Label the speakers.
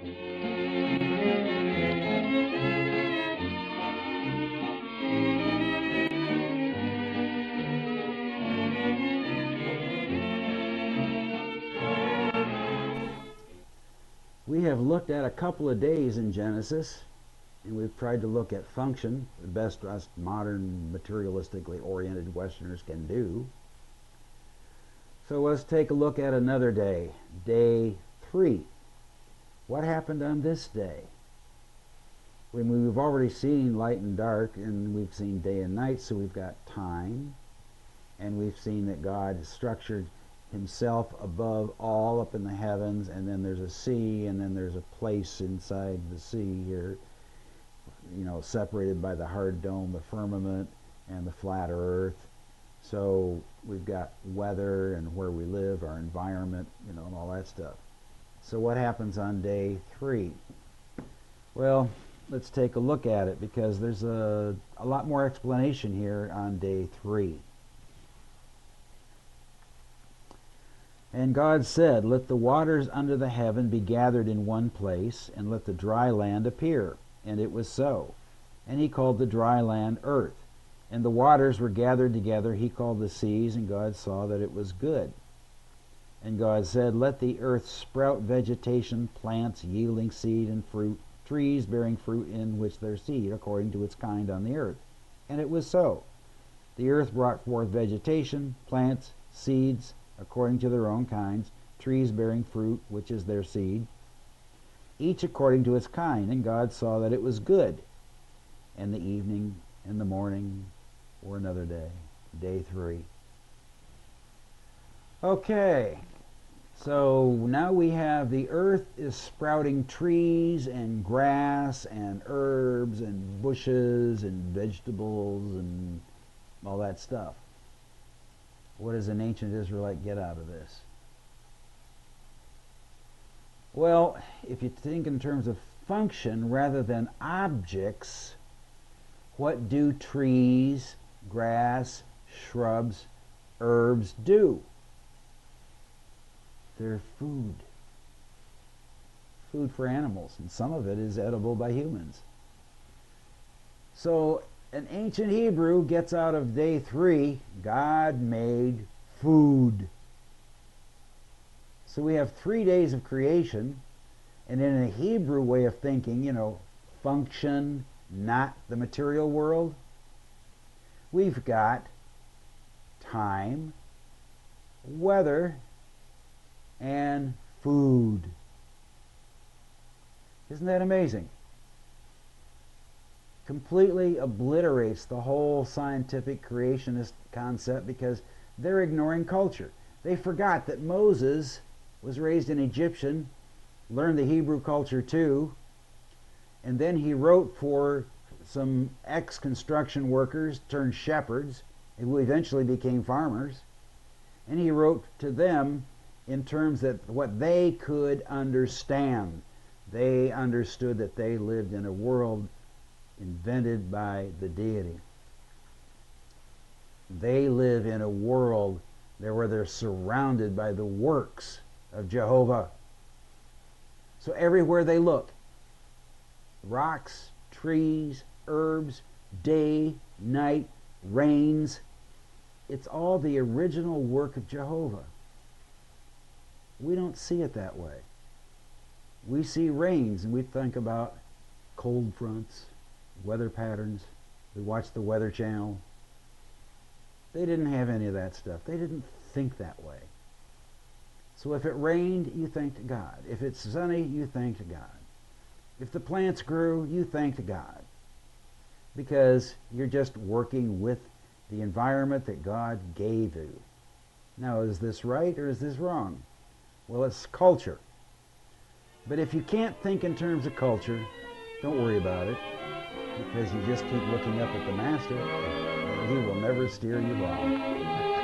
Speaker 1: We have looked at a couple of days in Genesis, and we've tried to look at function, the best us modern materialistically oriented Westerners can do. So let's take a look at another day, day 3. What happened on this day? We've already seen light and dark, and we've seen day and night, so we've got time, and we've seen that God structured himself above all up in the heavens, and then there's a sea, and then there's a place inside the sea here, separated by the hard dome, the firmament, and the flat earth. So we've got weather and where we live, our environment, and all that stuff. So what happens on day 3? Well, let's take a look at it, because there's a lot more explanation here on day 3. And God said, "Let the waters under the heaven be gathered in one place, and let the dry land appear." And it was so. And he called the dry land earth. And the waters were gathered together, he called the seas, and God saw that it was good. And God said, "Let the earth sprout vegetation, plants yielding seed and fruit, trees bearing fruit in which their seed, according to its kind on the earth." And it was so. The earth brought forth vegetation, plants, seeds, according to their own kinds, trees bearing fruit, which is their seed, each according to its kind. And God saw that it was good. And the evening and the morning were another day, day 3. Okay, so now we have the earth is sprouting trees and grass and herbs and bushes and vegetables and all that stuff. What does an ancient Israelite get out of this? Well, if you think in terms of function rather than objects, what do trees, grass, shrubs, herbs do? They're food. Food for animals, and some of it is edible by humans. So an ancient Hebrew gets out of day 3, God made food. So we have 3 days of creation, and in a Hebrew way of thinking, function, not the material world, we've got time, weather, and food. Isn't that amazing? Completely obliterates the whole scientific creationist concept, because they're ignoring culture. They forgot that Moses was raised an Egyptian, learned the Hebrew culture too, and then he wrote for some ex-construction workers turned shepherds who eventually became farmers, and he wrote to them in terms that what they could understand. They understood that they lived in a world invented by the deity. They live in a world where they're surrounded by the works of Jehovah. So everywhere they look, rocks, trees, herbs, day, night, rains, it's all the original work of Jehovah. We don't see it that way. We see rains and we think about cold fronts, weather patterns. We watch the Weather Channel. They didn't have any of that stuff. They didn't think that way. So if it rained, you thanked God. If it's sunny, you thanked God. If the plants grew, you thanked God. Because you're just working with the environment that God gave you. Now, is this right or is this wrong? Well, it's culture. But if you can't think in terms of culture, don't worry about it, because you just keep looking up at the Master, and he will never steer you wrong.